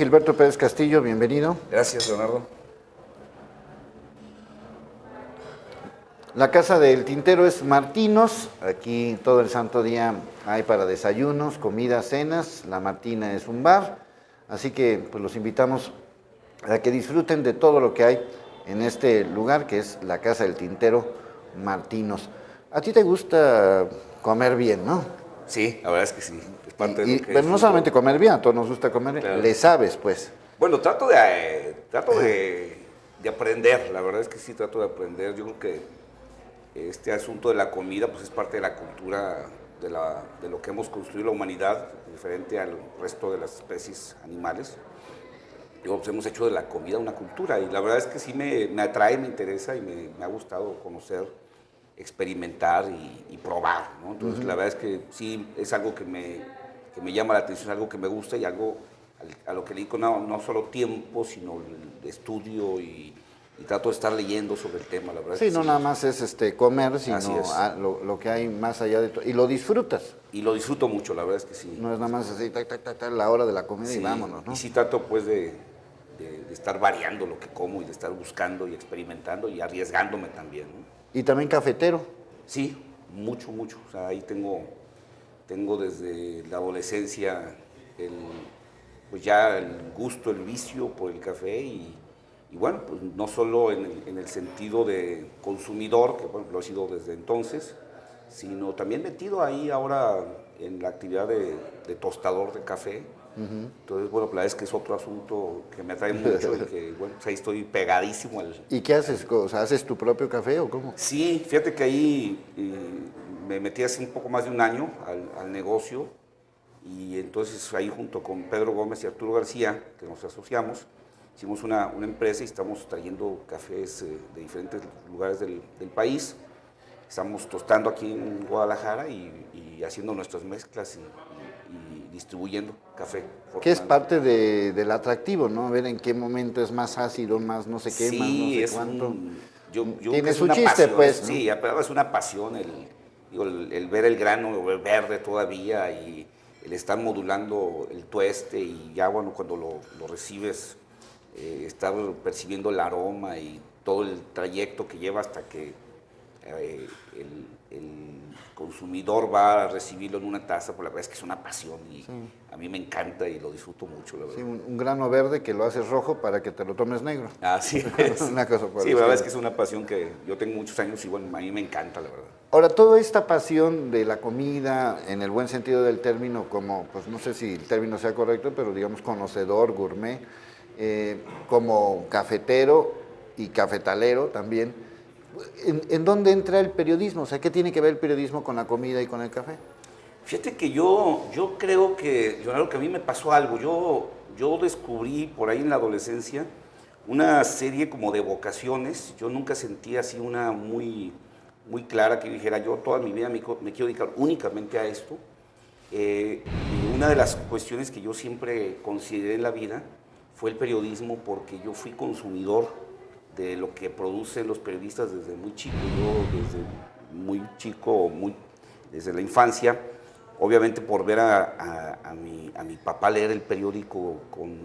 Gilberto Pérez Castillo, bienvenido. Gracias, Leonardo. La casa del tintero es Martinos, aquí todo el santo día hay para desayunos, comidas, cenas, la Martina es un bar, así que pues los invitamos a que disfruten de todo lo que hay en este lugar que es la casa del tintero Martinos. A ti te gusta comer bien, ¿no? Sí, la verdad es que sí, es parte de lo que Pero no solamente comer bien, a todos nos gusta comer bien, claro. Le sabes pues. Bueno, trato de aprender, la verdad es que sí trato de aprender. Yo creo que este asunto de la comida pues es parte de la cultura de lo que hemos construido la humanidad, diferente al resto de las especies animales. Pues hemos hecho de la comida una cultura y la verdad es que sí me atrae, me interesa y me ha gustado conocer, experimentar y probar, ¿no? Entonces la verdad es que sí es algo que me llama la atención, es algo que me gusta y algo a lo que le dedico no solo tiempo, sino el estudio y trato de estar leyendo sobre el tema, la verdad. Sí, es que no sí. nada más es comer, sino Es. lo que hay más allá de todo. Y lo disfrutas. Y lo disfruto mucho, la verdad es que sí. No es nada más así, la hora de la comida Sí, y vámonos, ¿no? y sí trato pues de estar variando lo que como y de estar buscando y experimentando y arriesgándome también, ¿no? Y también cafetero. Sí, mucho, mucho. O sea, ahí tengo desde la adolescencia pues ya el gusto, el vicio por el café y bueno, pues no solo en el sentido de consumidor, que bueno, lo he sido desde entonces, sino también metido ahí ahora en la actividad de tostador de café. Entonces, bueno, la verdad es que es otro asunto que me atrae mucho y que, bueno, pues ahí estoy pegadísimo al... ¿Y qué haces? O sea, ¿haces tu propio café o cómo? Sí, fíjate que ahí me metí hace un poco más de un año al negocio y entonces ahí junto con Pedro Gómez y Arturo García, que nos asociamos, hicimos una empresa y estamos trayendo cafés de diferentes lugares del país. Estamos tostando aquí en Guadalajara y haciendo nuestras mezclas y distribuyendo café. Que es parte del atractivo, ¿no? Ver en qué momento es más ácido, más no sé qué, Sí, más no sé es cuánto. yo creo que Tiene es su una chiste, pasión, pues, ¿no? sí, pero es una pasión el ver el grano verde todavía y el estar modulando el tueste y ya bueno, cuando lo recibes, estar percibiendo el aroma y todo el trayecto que lleva hasta que el consumidor va a recibirlo en una taza, pues la verdad es que es una pasión y sí. A mí me encanta y lo disfruto mucho, la verdad. Sí, un grano verde que lo haces rojo para que te lo tomes negro. Así es. Una cosa por sí, la verdad es que es una pasión que yo tengo muchos años y bueno, a mí me encanta, la verdad. Ahora, toda esta pasión de la comida, en el buen sentido del término, como, pues no sé si el término sea correcto, pero digamos conocedor, gourmet, como cafetero y cafetalero también, ¿en dónde entra el periodismo? O sea, ¿qué tiene que ver el periodismo con la comida y con el café? Fíjate que yo creo que, Leonardo, que a mí me pasó algo. Yo descubrí por ahí en la adolescencia una serie como de vocaciones. Yo nunca sentí así una muy clara que dijera, yo toda mi vida me quiero dedicar únicamente a esto. Y una de las cuestiones que yo siempre consideré en la vida fue el periodismo porque yo fui consumidor de lo que producen los periodistas desde muy chico. Yo desde muy chico, desde la infancia, obviamente por ver a mi papá leer el periódico con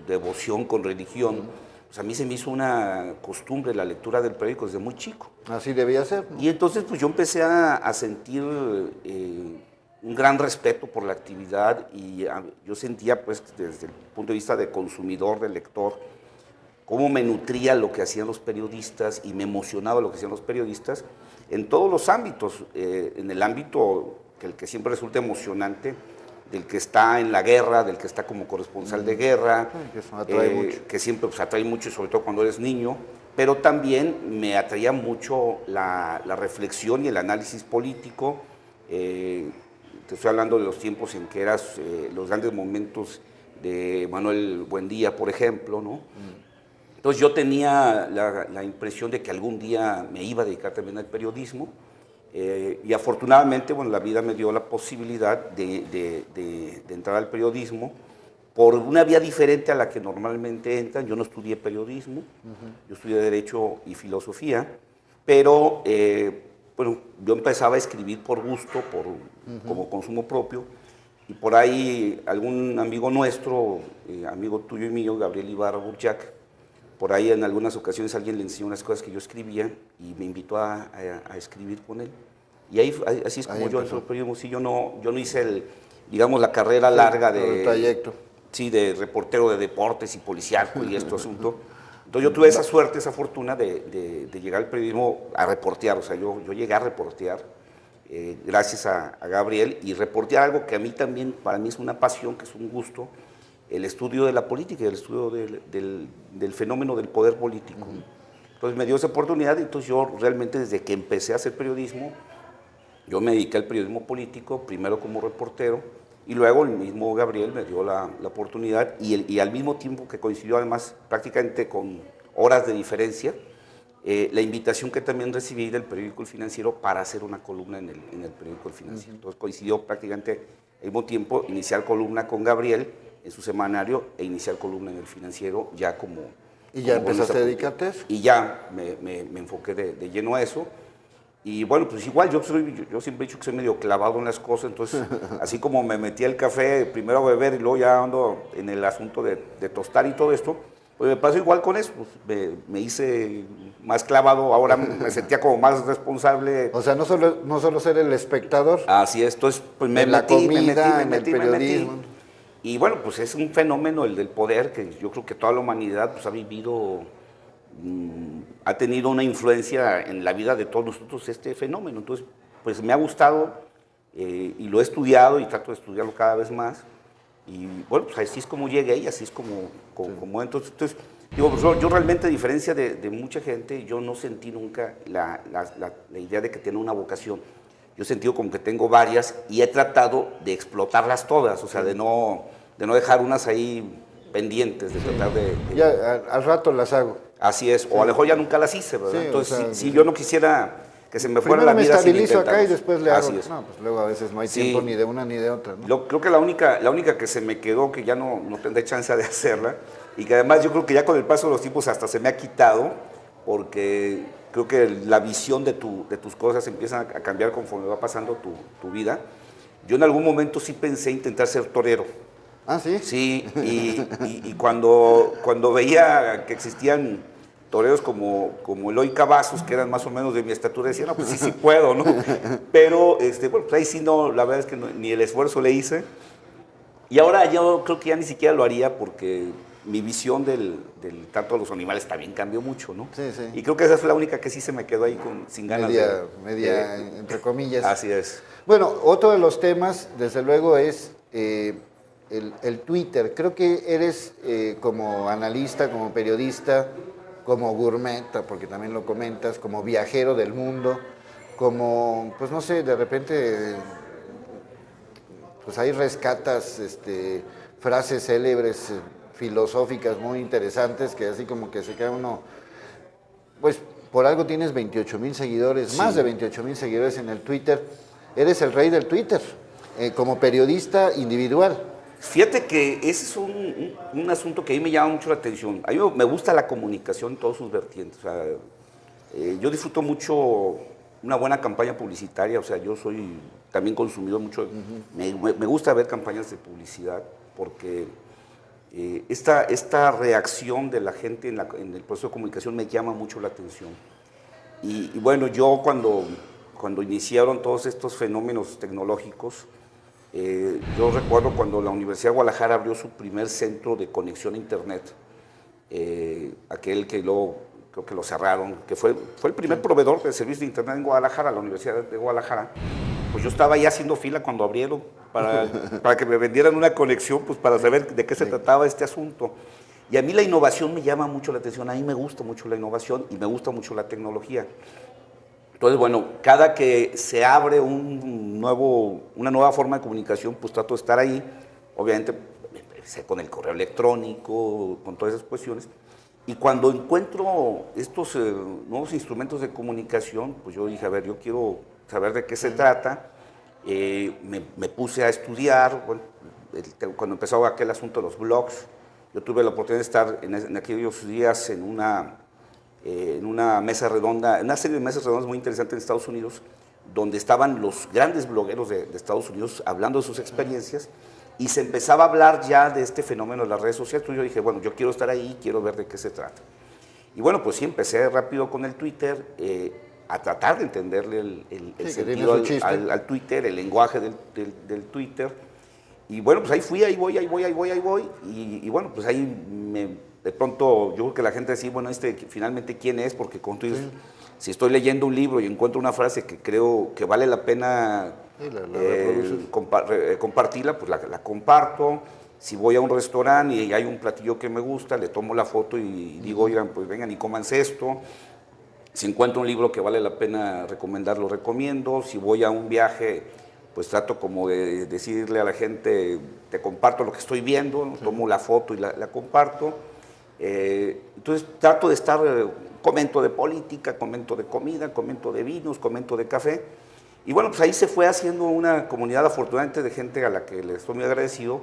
devoción, con religión, pues a mí se me hizo una costumbre la lectura del periódico desde muy chico. Así debía ser, ¿no? Y entonces pues yo empecé a sentir un gran respeto por la actividad y yo sentía pues desde el punto de vista de consumidor, de lector, cómo me nutría lo que hacían los periodistas y me emocionaba lo que hacían los periodistas en todos los ámbitos, en el ámbito el que siempre resulta emocionante, del que está en la guerra, del que está como corresponsal de guerra, que eso atrae mucho. Que siempre pues, atrae mucho, sobre todo cuando eres niño, pero también me atraía mucho la reflexión y el análisis político. Te estoy hablando de los tiempos en que eras los grandes momentos de Manuel Buendía, por ejemplo, ¿no? Entonces yo tenía la impresión de que algún día me iba a dedicar también al periodismo y afortunadamente, bueno, la vida me dio la posibilidad de entrar al periodismo por una vía diferente a la que normalmente entran. Yo no estudié periodismo, yo estudié Derecho y Filosofía, pero bueno, yo empezaba a escribir por gusto, como consumo propio, y por ahí algún amigo nuestro, amigo tuyo y mío, Gabriel Ibarra Burjac, por ahí en algunas ocasiones alguien le enseñó unas cosas que yo escribía y me invitó a escribir con él. Y así es como yo entro al periodismo. Sí, yo no hice digamos, la carrera larga el trayecto. Sí, de reportero de deportes y policiaco y este asunto. Entonces yo tuve esa suerte, esa fortuna de llegar al periodismo a reportear. O sea, yo llegué a reportear gracias a Gabriel, y reportear algo que a mí también, para mí es una pasión, que es un gusto, el estudio de la política, el estudio del fenómeno del poder político. Entonces me dio esa oportunidad, y entonces yo realmente desde que empecé a hacer periodismo, yo me dediqué al periodismo político, primero como reportero, y luego el mismo Gabriel me dio la oportunidad, y al mismo tiempo que coincidió además prácticamente con horas de diferencia, la invitación que también recibí del periódico El Financiero para hacer una columna en el periódico El Financiero. Entonces coincidió prácticamente al mismo tiempo iniciar columna con Gabriel en su semanario e iniciar columna en El Financiero ya como... ¿Y ya empezaste a dedicarte a eso? Y ya me enfoqué de lleno a eso. Y bueno, pues igual yo siempre he dicho que soy medio clavado en las cosas, entonces así como me metí al café primero a beber y luego ya ando en el asunto de tostar y todo esto, pues me pasó igual con eso, pues me hice más clavado, ahora me sentía como más responsable. O sea, no solo ser el espectador. Así es, entonces pues me metí. Y bueno, pues es un fenómeno el del poder que yo creo que toda la humanidad pues ha vivido, ha tenido una influencia en la vida de todos nosotros este fenómeno. Entonces, pues me ha gustado y lo he estudiado y trato de estudiarlo cada vez más. Y bueno, pues así es como llegué y así es como entonces digo, pues yo realmente, a diferencia de mucha gente, yo no sentí nunca la idea de que tenga una vocación. Yo he sentido como que tengo varias y he tratado de explotarlas todas, o sea, de no dejar unas ahí pendientes, de tratar de... Ya al rato las hago. Así es, o a lo mejor ya nunca las hice, ¿verdad? Entonces, o sea, si yo no quisiera que se me fuera la vida sin me estabilizo acá y después le hago. Así es. No, pues luego a veces no hay tiempo ni de una ni de otra, ¿no? Creo que la única que se me quedó, que ya no tendré chance de hacerla, y que además yo creo que ya con el paso de los tiempos hasta se me ha quitado, porque creo que la visión de tus cosas empieza a cambiar conforme va pasando tu vida. Yo en algún momento sí pensé intentar ser torero. ¿Ah, sí? Sí, y cuando veía que existían toreros como Eloy Cavazos, que eran más o menos de mi estatura, decía, no, pues sí puedo, ¿no? Pero, bueno, pues ahí sí no, la verdad es que ni el esfuerzo le hice. Y ahora yo creo que ya ni siquiera lo haría, porque mi visión del trato de los animales también cambió mucho, ¿no? Sí, sí. Y creo que esa fue la única que sí se me quedó ahí sin ganas media, entre comillas. Así es. Bueno, otro de los temas, desde luego, es el Twitter. Creo que eres como analista, como periodista, como gourmet, porque también lo comentas, como viajero del mundo, como, pues no sé, de repente, pues ahí rescatas frases célebres, filosóficas muy interesantes, que así como que se queda uno, pues por algo tienes 28,000 seguidores, sí, más de 28,000 seguidores en el Twitter. Eres el rey del Twitter, como periodista individual. Fíjate que ese es un asunto que a mí me llama mucho la atención. A mí me gusta la comunicación en todos sus vertientes. O sea, yo disfruto mucho una buena campaña publicitaria. O sea, yo soy también consumidor mucho. Me gusta ver campañas de publicidad, porque esta reacción de la gente en el proceso de comunicación me llama mucho la atención. Y bueno, yo cuando iniciaron todos estos fenómenos tecnológicos, yo recuerdo cuando la Universidad de Guadalajara abrió su primer centro de conexión a Internet, aquel que luego creo que lo cerraron, que fue el primer proveedor de servicios de Internet en Guadalajara, la Universidad de Guadalajara. Pues yo estaba ahí haciendo fila cuando abrieron para que me vendieran una conexión, pues para saber de qué se trataba este asunto. Y a mí la innovación me llama mucho la atención, a mí me gusta mucho la innovación y me gusta mucho la tecnología. Entonces, bueno, cada que se abre una nueva forma de comunicación, pues trato de estar ahí. Obviamente, empecé con el correo electrónico, con todas esas cuestiones. Y cuando encuentro estos nuevos instrumentos de comunicación, pues yo dije, a ver, yo quiero saber de qué se trata. Me puse a estudiar. Bueno, cuando empezó aquel asunto de los blogs, yo tuve la oportunidad de estar en aquellos días en una mesa redonda, en una serie de mesas redondas muy interesantes en Estados Unidos, donde estaban los grandes blogueros de Estados Unidos hablando de sus experiencias, y se empezaba a hablar ya de este fenómeno de las redes sociales. Entonces yo dije, bueno, yo quiero estar ahí, quiero ver de qué se trata. Y bueno, pues sí, empecé rápido con el Twitter, a tratar de entenderle el sentido al Twitter, el lenguaje del Twitter. Y bueno, pues ahí fui, ahí voy. Y bueno, pues ahí de pronto yo creo que la gente decía, bueno, finalmente quién es, porque con Twitter, sí, si estoy leyendo un libro y encuentro una frase que creo que vale la pena compartirla, pues la comparto. Si voy a un restaurante y hay un platillo que me gusta, le tomo la foto y digo, oigan, pues vengan y cómanse esto. Si encuentro un libro que vale la pena recomendar, lo recomiendo. Si voy a un viaje, pues trato como de decirle a la gente, te comparto lo que estoy viendo, ¿no? Tomo la foto y la comparto. Entonces trato de estar, comento de política, comento de comida, comento de vinos, comento de café. Y bueno, pues ahí se fue haciendo una comunidad afortunadamente de gente a la que le estoy muy agradecido.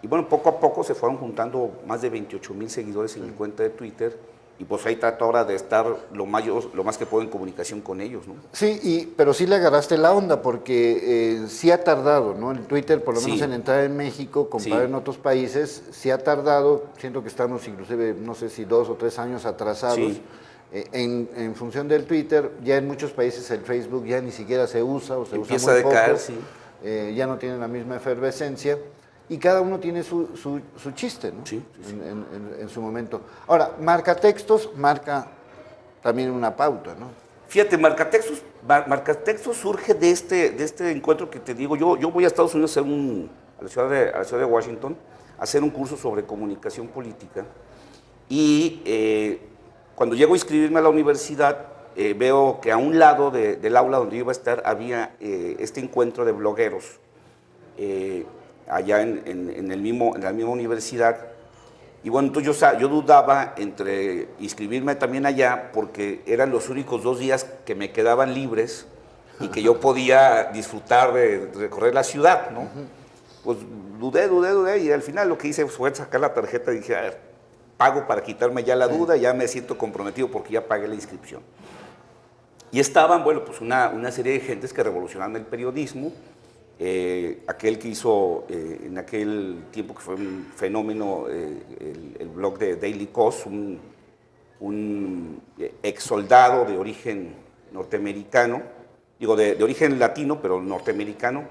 Y bueno, poco a poco se fueron juntando más de 28,000 seguidores en mi cuenta de Twitter. Y pues ahí trato ahora de estar lo más que puedo en comunicación con ellos, ¿no? Sí, pero sí le agarraste la onda, porque sí ha tardado, ¿no? El Twitter, por lo menos en entrar en México, comparado en otros países, sí ha tardado. Siento que estamos inclusive, no sé si 2 o 3 años atrasados. Sí. En función del Twitter, ya en muchos países el Facebook ya ni siquiera se usa o se empieza usa muy a decaer, poco. Sí. Ya no tiene la misma efervescencia. Y cada uno tiene su chiste, ¿no? Sí. En su momento. Ahora, Marcatextos marca también una pauta, ¿no? Fíjate, Marcatextos surge de este encuentro que te digo. Yo voy a Estados Unidos a la ciudad de Washington a hacer un curso sobre comunicación política. Y cuando llego a inscribirme a la universidad, veo que a un lado del aula donde yo iba a estar había este encuentro de blogueros. Allá en la misma universidad. Y bueno, entonces yo dudaba entre inscribirme también allá, porque eran los únicos 2 días que me quedaban libres y que yo podía disfrutar de recorrer la ciudad, ¿no? Pues dudé, y al final lo que hice fue sacar la tarjeta y dije, a ver, pago para quitarme ya la duda, ya me siento comprometido porque ya pagué la inscripción. Y estaban, bueno, pues una serie de gentes que revolucionaron el periodismo. Aquel que hizo en aquel tiempo que fue un fenómeno, el blog de Daily Kos, un ex soldado de origen norteamericano, digo de origen latino, pero norteamericano,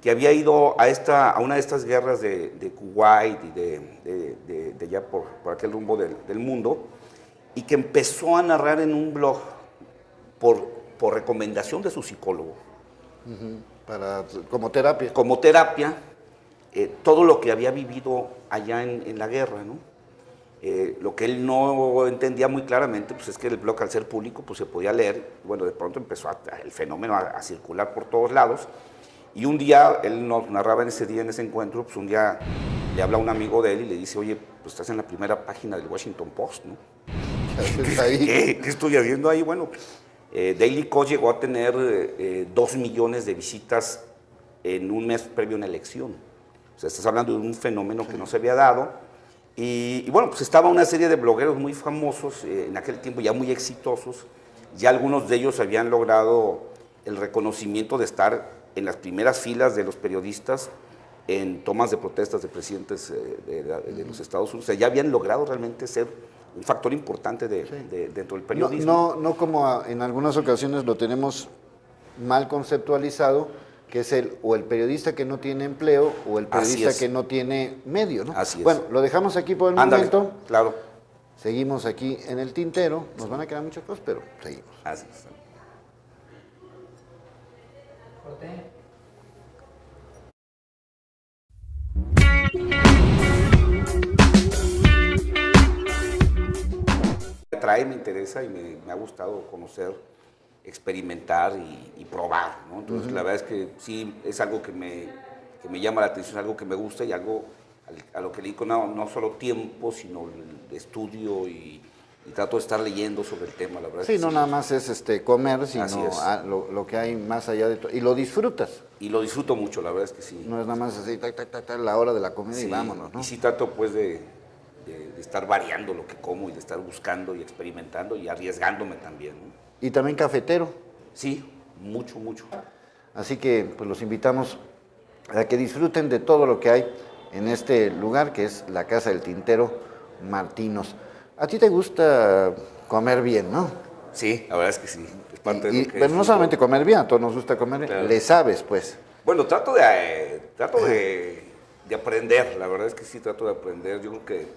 que había ido a una de estas guerras de Kuwait y de allá por aquel rumbo del mundo, y que empezó a narrar en un blog por recomendación de su psicólogo. Como terapia. Como terapia, todo lo que había vivido allá en la guerra, ¿no? Lo que él no entendía muy claramente, pues es que el blog, al ser público, pues se podía leer. Bueno, de pronto empezó el fenómeno a circular por todos lados. Y un día, él nos narraba en ese encuentro, pues un día le habla a un amigo de él y le dice, oye, pues estás en la primera página del Washington Post, ¿no? ¿Qué estoy haciendo ahí? Bueno, Daily Kos llegó a tener 2 millones de visitas en un mes previo a una elección. O sea, estás hablando de un fenómeno que no se había dado. Y bueno, pues estaba una serie de blogueros muy famosos, en aquel tiempo ya muy exitosos. Ya algunos de ellos habían logrado el reconocimiento de estar en las primeras filas de los periodistas en tomas de protestas de presidentes de los Estados Unidos. O sea, ya habían logrado realmente ser un factor importante dentro del periodismo. No como en algunas ocasiones lo tenemos mal conceptualizado, que es el periodista que no tiene empleo o el periodista que no tiene medio, ¿no? Así es. Bueno, lo dejamos aquí por el momento. Claro. Seguimos aquí en el tintero. Nos van a quedar muchas cosas, pero seguimos. Así es. Me atrae, me interesa y me ha gustado conocer, experimentar y probar, ¿no? Entonces, la verdad es que sí, es algo que me llama la atención, algo que me gusta y algo a lo que le dedico no solo tiempo, sino el estudio y trato de estar leyendo sobre el tema, la verdad. Sí, no nada más es comer, sino lo que hay más allá de todo. Y lo disfrutas. Y lo disfruto mucho, la verdad es que sí. No es nada más así, la hora de la comida y vámonos, ¿no? Y sí trato pues de estar variando lo que como y de estar buscando y experimentando y arriesgándome también, ¿no? Y también cafetero. Sí, mucho, mucho. Así que pues los invitamos a que disfruten de todo lo que hay en este lugar que es la Casa del Tintero Martinos. A ti te gusta comer bien, ¿no? Sí, la verdad es que sí, es parte de lo que Pero no disfruto. solamente comer bien, a todos nos gusta comer bien, Claro. le sabes pues. Bueno, trato de aprender, la verdad es que sí trato de aprender. Yo creo que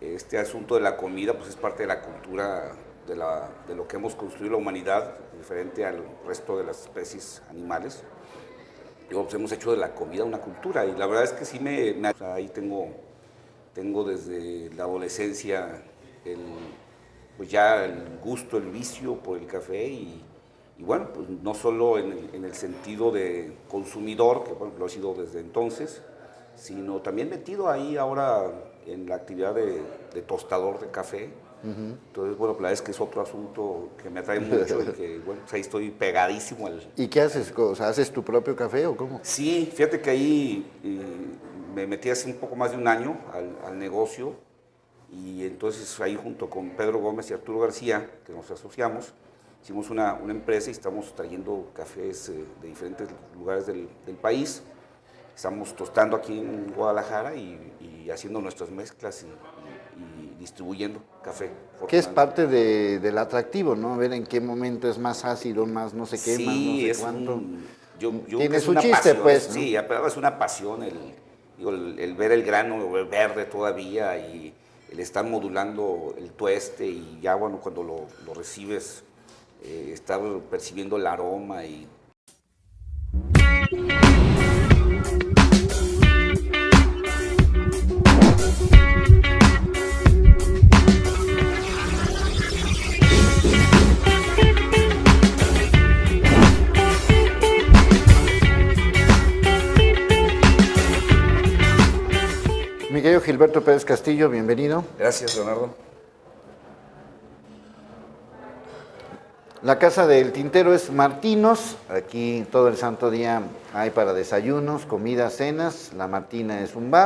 este asunto de la comida pues es parte de la cultura de lo que hemos construido la humanidad, diferente al resto de las especies animales. Digo, pues hemos hecho de la comida una cultura y la verdad es que sí o sea, ahí tengo desde la adolescencia pues ya el gusto, el vicio por el café y bueno, pues no solo en el sentido de consumidor, que bueno, lo he sido desde entonces, sino también metido ahí ahora en la actividad de tostador de café. Entonces, bueno, la verdad es que es otro asunto que me atrae mucho y que, bueno, pues ahí estoy pegadísimo al... ¿Y qué haces? O sea, ¿haces tu propio café o cómo? Sí, fíjate que ahí me metí hace un poco más de un año al negocio y entonces ahí junto con Pedro Gómez y Arturo García, que nos asociamos, hicimos una empresa y estamos trayendo cafés de diferentes lugares del país. Estamos tostando aquí en Guadalajara y haciendo nuestras mezclas y distribuyendo café. Que es parte del atractivo, ¿no? Ver en qué momento es más ácido, más no sé qué, más no sé es cuánto. yo creo Tiene que es su una chiste, pasión, pues, ¿no? Sí, pero es una pasión el ver el grano verde todavía y el estar modulando el tueste y ya, bueno, cuando lo recibes, estar percibiendo el aroma y... Mi querido Gilberto Pérez Castillo, bienvenido. Gracias, Leonardo. La Casa del Tintero es Martinos, aquí todo el santo día hay para desayunos, comidas, cenas, la Martina es un bar.